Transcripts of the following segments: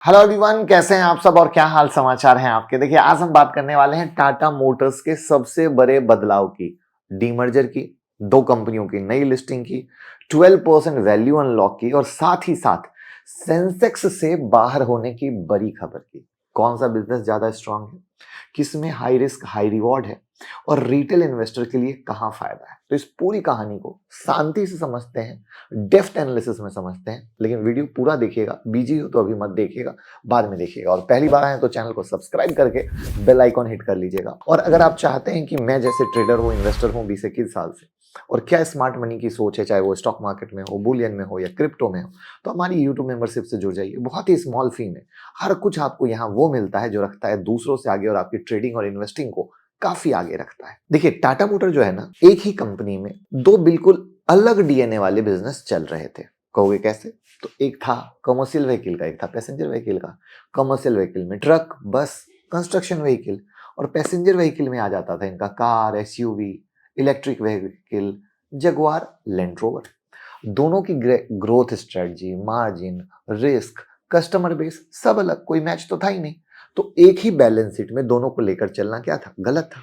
Hello everyone, कैसे हैं आप सब और क्या हाल समाचार हैं आपके। देखिए, आज हम बात करने वाले हैं टाटा मोटर्स के सबसे बड़े बदलाव की, डीमर्जर की, दो कंपनियों की नई लिस्टिंग की, 12% वैल्यू अनलॉक की और साथ ही साथ सेंसेक्स से बाहर होने की बड़ी खबर की। कौन सा बिजनेस ज्यादा स्ट्रांग है, किसमें हाई रिस्क हाई रिवॉर्ड है और रिटेल इन्वेस्टर के लिए कहां फायदा है। तो इस पूरी कहानी को शांति से समझते हैं, डेप्थ एनालिसिस में समझते हैं। लेकिन वीडियो पूरा देखिएगा, बिजी हो तो अभी मत देखिएगा, बाद में देखिएगा। और पहली बार आए तो चैनल को सब्सक्राइब करके बेल आइकॉन हिट कर लीजिएगा। और अगर आप चाहते हैं कि मैं जैसे ट्रेडर हूं, इन्वेस्टर हूं 20-21 साल से, और क्या स्मार्ट मनी की सोच है, चाहे वो स्टॉक मार्केट में हो, बुलियन में हो या क्रिप्टो में हो, तो हमारी यूट्यूब मेंबरशिप से जुड़ जाइए। बहुत ही स्मॉल फी में हर कुछ आपको यहाँ वो मिलता है जो रखता है दूसरों से आगे और आपकी ट्रेडिंग और इन्वेस्टिंग को काफी आगे रखता है। देखिए, टाटा मोटर जो है ना, एक ही कंपनी में दो बिल्कुल अलग डीएनए वाले बिजनेस चल रहे थे। कहोगे कैसे? तो एक था कमर्शियल व्हीकल का, एक था पैसेंजर व्हीकल का। कमर्शियल व्हीकल में ट्रक, बस, कंस्ट्रक्शन व्हीकल, और पैसेंजर व्हीकल में आ जाता था इनका car, SUV, electric vehicle, Jaguar, land rover. दोनों की growth strategy, margin, risk, customer base सब अलग, कोई मैच तो था ही नहीं। तो एक ही बैलेंस शीट में दोनों को लेकर चलना क्या था? गलत था।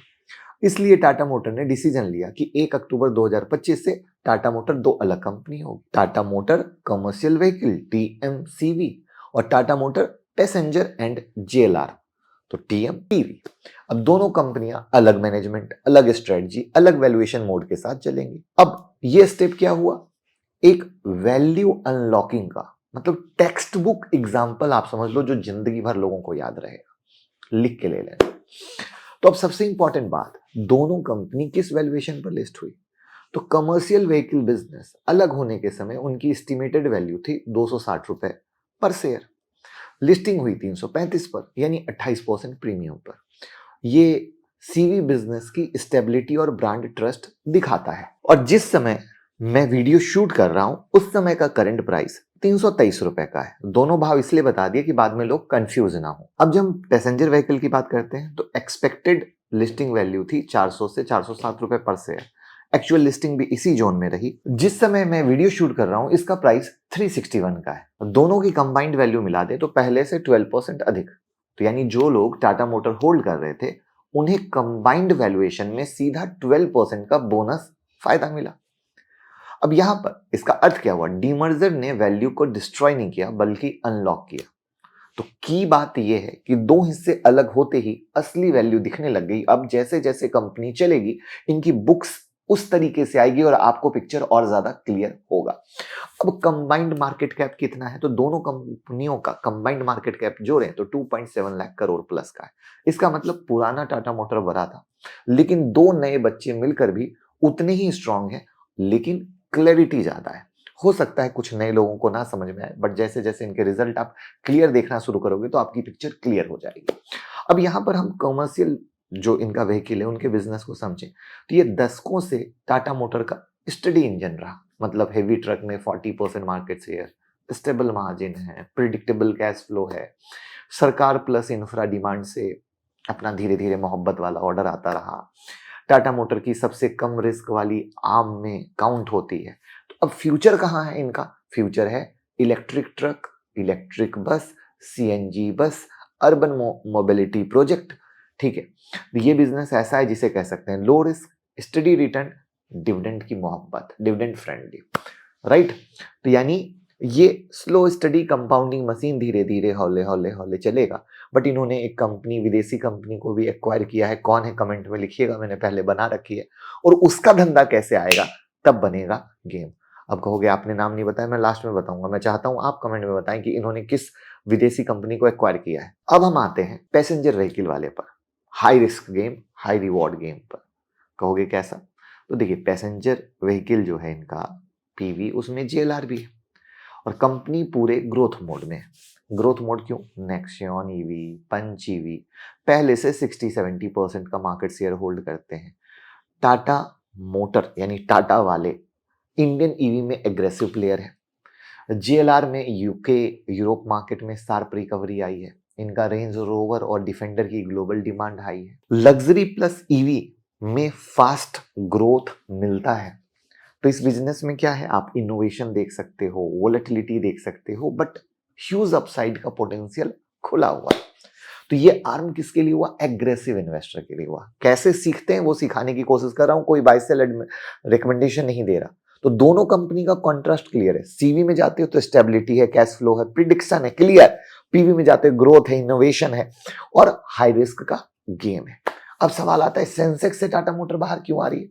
इसलिए टाटा मोटर ने डिसीजन लिया कि 1 अक्टूबर 2025 से टाटा मोटर दो अलग कंपनी होगी। टाटा मोटर कमर्शियल व्हीकल टीएमसीवी और Tata motor passenger and JLR, तो टीएमपीवी। अब दोनों कंपनियां अलग मैनेजमेंट, अलग स्ट्रेटजी, अलग वैल्यूएशन मोड के साथ चलेंगी। अब ये स्टेप क्या हुआ? एक वैल्यू अनलॉकिंग का, मतलब टेक्स्ट बुक एग्जांपल आप समझ लो, जो जिंदगी भर लोगों को याद रहेगा। लिख के ले लेना। तो अब सबसे इंपॉर्टेंट बात, दोनों कंपनी किस वैल्यूएशन पर लिस्ट हुई? तो कमर्शियल व्हीकल बिजनेस अलग होने के समय उनकी एस्टिमेटेड वैल्यू थी 260 रुपए पर शेयर। लिस्टिंग हुई 335 पर, यानी 28% प्रीमियम पर। ये सीवी बिजनेस की स्टेबिलिटी और ब्रांड ट्रस्ट दिखाता है। और जिस समय मैं वीडियो शूट कर रहा हूं, उस समय का करंट प्राइस 323 रुपए का है। दोनों भाव इसलिए बता दिए कि बाद में लोग कंफ्यूज ना हो। अब जब हम पैसेंजर व्हीकल की बात करते हैं, तो एक्सपेक्टेड लिस्टिंग वैल्यू थी 400 से 407 रुपए पर शेयर। एक्चुअल लिस्टिंग भी इसी जोन में रही। जिस समय मैं वीडियो शूट कर रहा हूं, इसका प्राइस 361 का है। दोनों की कंबाइंड वैल्यू मिला दे तो पहले से 12% अधिक। तो यानी जो लोग टाटा मोटर होल्ड कर रहे थे, उन्हें कंबाइंड वैल्यूएशन में सीधा 12% का बोनस फायदा मिला। अब यहां पर इसका अर्थ क्या हुआ? डीमर्जर ने वैल्यू को डिस्ट्रॉय नहीं किया, बल्कि अनलॉक किया। तो की बात यह है कि दो हिस्से अलग होते ही असली वैल्यू दिखने लग गई। अब जैसे जैसे कंपनी चलेगी, इनकी बुक्स उस तरीके से आएगी और आपको पिक्चर और ज्यादा क्लियर होगा। अब कंबाइंड मार्केट कैप कितना है? तो दोनों कंपनियों का कंबाइंड मार्केट कैप जोड़ें तो 2.7 लाख करोड़ प्लस का है। इसका मतलब पुराना टाटा मोटर बड़ा था, लेकिन दो नए बच्चे मिलकर भी उतने ही स्ट्रांग है, लेकिन क्लैरिटी ज्यादा है। हो सकता है कुछ नए लोगों को ना समझ में आए, बट जैसे जैसे इनके रिजल्ट आप क्लियर देखना शुरू करोगे तो आपकी पिक्चर क्लियर हो जाएगी। अब यहां पर हम कमर्शियल जो इनका व्हीकल है, उनके बिजनेस को समझें, तो ये दशकों से टाटा मोटर का स्टडी इंजन रहा। मतलब हेवी ट्रक में 40% मार्केट शेयर, स्टेबल मार्जिन है, प्रिडिक्टेबल कैश फ्लो है, सरकार प्लस इंफ्रा डिमांड से अपना धीरे धीरे मोहब्बत वाला ऑर्डर आता रहा। टाटा मोटर की सबसे कम रिस्क वाली आर्म में काउंट होती है। तो अब फ्यूचर कहाँ है इनका? फ्यूचर है electric truck, electric bus, CNG bus, urban mobility project. ठीक है, ये बिजनेस ऐसा है जिसे कह सकते हैं low risk, study return, dividend की मोहब्बत, डिविडेंड फ्रेंडली, राइट। तो यानी ये स्लो स्टडी कंपाउंडिंग मशीन धीरे धीरे हौले हौले हौले चलेगा। बट इन्होंने एक कंपनी, विदेशी कंपनी को भी एक्वायर किया है। कौन है कमेंट में लिखिएगा, मैंने पहले बना रखी है। और उसका धंधा कैसे आएगा, तब बनेगा गेम। अब कहोगे आपने नाम नहीं बताया, मैं लास्ट में बताऊंगा। मैं चाहता हूं आप कमेंट में बताएं कि इन्होंने किस विदेशी कंपनी को एक्वायर किया है। अब हम आते हैं पैसेंजर व्हीकल वाले पर, high risk game, high reward game पर। कहोगे कैसा? तो देखिए, पैसेंजर व्हीकल जो है इनका पीवी, उसमें जेएलआर भी है और कंपनी पूरे ग्रोथ मोड में है। ग्रोथ मोड क्यों? नेक्सियन ईवी, पंच ईवी पहले से 60-70% का मार्केट शेयर होल्ड करते हैं। टाटा मोटर यानी टाटा वाले इंडियन ईवी में एग्रेसिव प्लेयर है। जेएलआर में यूके, यूरोप मार्केट में शार्प रिकवरी आई है। इनका रेंज रोवर और डिफेंडर की ग्लोबल डिमांड हाई है। लग्जरी प्लस ईवी में फास्ट ग्रोथ मिलता है। तो इस बिजनेस में क्या है, आप इनोवेशन देख सकते हो, वोलेटिलिटी देख सकते हो, बट ह्यूज अपसाइड का पोटेंशियल खुला हुआ है। तो ये आर्म किसके लिए हुआ? एग्रेसिव इन्वेस्टर के लिए हुआ। कैसे सीखते हैं वो सिखाने की कोशिश कर रहा हूं, कोई बाय सेल रिकमेंडेशन नहीं दे रहा। तो दोनों कंपनी का कॉन्ट्रास्ट क्लियर है। सीवी में जाते हो तो स्टेबिलिटी है, कैश फ्लो है, प्रिडिक्शन है क्लियर। पीवी में जाते हो ग्रोथ है, इनोवेशन है और हाई रिस्क का गेम है। अब सवाल आता है सेंसेक्स से टाटा मोटर बाहर क्यों आ रही है?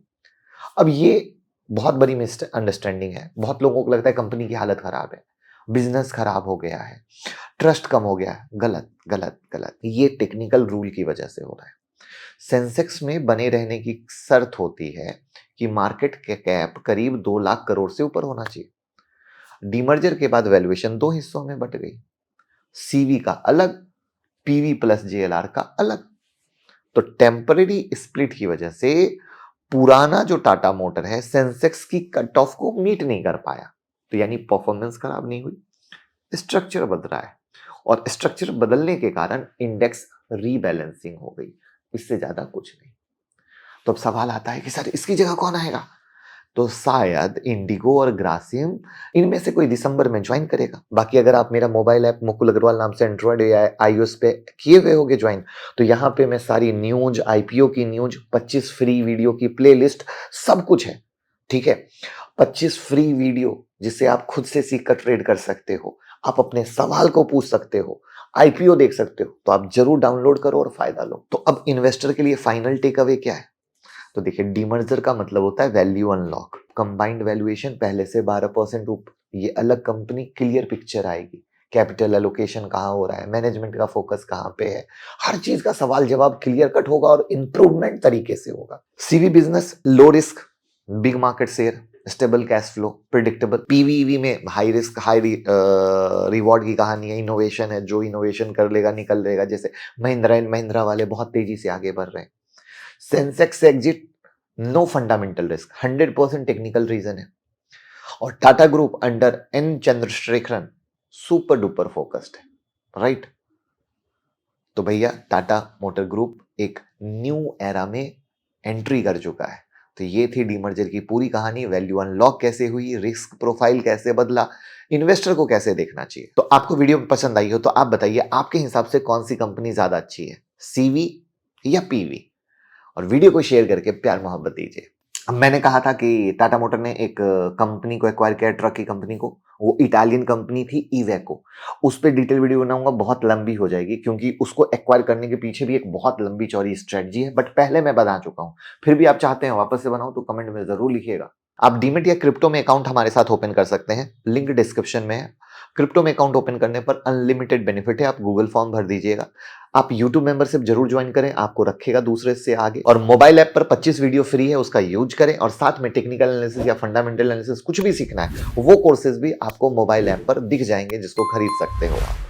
अब ये बहुत बड़ी मिसअंडरस्टैंडिंग है। बहुत लोगों को लगता है कंपनी की हालत खराब है, बिजनेस खराब हो गया है, ट्रस्ट कम हो गया है। गलत गलत गलत। ये टेक्निकल रूल की वजह से हो रहा है। सेंसेक्स में बने रहने की शर्त होती है कि मार्केट के कैप करीब 2 लाख करोड़ से ऊपर होना चाहिए। डीमर्जर के बाद वैल्यूएशन 2 हिस्सों में बट गई, सीवी का अलग, पीवी प्लस जेएलआर का अलग। तो टेम्पररी स्प्लिट की वजह से पुराना जो टाटा मोटर है सेंसेक्स की कट ऑफ को मीट नहीं कर पाया। तो यानी परफॉर्मेंस खराब नहीं हुई, स्ट्रक्चर बदल रहा है और स्ट्रक्चर बदलने के कारण इंडेक्स रीबैलेंसिंग हो गई। इससे ज्यादा कुछ नहीं। तो अब सवाल आता है कि सर इसकी जगह कौन आएगा? तो शायद इंडिगो और ग्रासिम इनमें से कोई दिसंबर में ज्वाइन करेगा। बाकी अगर आप मेरा मोबाइल ऐप मुकुल अग्रवाल नाम से एंड्रॉइड या iOS पे किए हुए होगे ज्वाइन, तो यहाँ पे मैं सारी न्यूज, आईपीओ की न्यूज, 25 फ्री वीडियो की प्लेलिस्ट, सब कुछ है। ठीक है, 25 फ्री वीडियो जिससे आप खुद से सीख कर ट्रेड कर सकते हो, आप अपने सवाल को पूछ सकते हो, आईपीओ देख सकते हो। तो आप जरूर डाउनलोड करो और फायदा लो। तो अब इन्वेस्टर के लिए फाइनल टेक अवे क्या है? तो देखिए, डीमर्जर का मतलब होता है वैल्यू अनलॉक। कंबाइंड वैल्यूएशन पहले से 12% ऊपर, ये अलग कंपनी, क्लियर पिक्चर आएगी। कैपिटल एलोकेशन कहाँ हो रहा है, मैनेजमेंट का फोकस कहाँ पे है, हर चीज का सवाल जवाब क्लियर कट होगा और इंप्रूवमेंट तरीके से होगा। CV business low risk, big market share, stable cash flow, predictable. PVV में हाई रिस्क हाई रिवॉर्ड की कहानी है, इनोवेशन है, जो इनोवेशन कर लेगा निकल लेगा। जैसे महिंद्रा एंड महिंद्रा वाले बहुत तेजी से आगे बढ़ रहे हैं। सेंसेक्स से exit, no fundamental risk, 100% technical reason है। और Tata group under N Chandrasekaran super duper focused है, राइट? तो भैया टाटा मोटर ग्रुप एक न्यू एरा में एंट्री कर चुका है। तो ये थी डीमर्जर की पूरी कहानी। वैल्यू अनलॉक कैसे हुई, रिस्क प्रोफाइल कैसे बदला, इन्वेस्टर को कैसे देखना चाहिए। तो आपको वीडियो पसंद आई हो तो आप बताइए आपके हिसाब से कौन सी कंपनी ज्यादा अच्छी है, सीवी या पीवी? और वीडियो को शेयर करके प्यार मोहब्बत दीजिए। अब मैंने कहा था कि टाटा मोटर ने एक कंपनी को एक्वायर किया, ट्रक की कंपनी को। वो इटालियन कंपनी थी इवेको। उस पर डिटेल वीडियो बनाऊंगा, बहुत लंबी हो जाएगी क्योंकि उसको एक्वायर करने के पीछे भी एक बहुत लंबी चौड़ी स्ट्रेटजी है। बट पहले मैं बता चुका हूं, फिर भी आप चाहते हैं वापस से बनाऊं तो कमेंट में जरूर लिखिएगा। आप डीमेट या क्रिप्टो में अकाउंट हमारे साथ ओपन कर सकते हैं, लिंक डिस्क्रिप्शन में है। क्रिप्टो में अकाउंट ओपन करने पर अनलिमिटेड बेनिफिट है। आप गूगल फॉर्म भर दीजिएगा। आप YouTube मेंबरशिप जरूर ज्वाइन करें, आपको रखेगा दूसरे से आगे। और मोबाइल ऐप पर 25 वीडियो फ्री है, उसका यूज करें। और साथ में टेक्निकल एनालिसिस या फंडामेंटल एनालिसिस कुछ भी सीखना है, वो कोर्सेज भी आपको मोबाइल ऐप पर दिख जाएंगे जिसको खरीद सकते हो आप।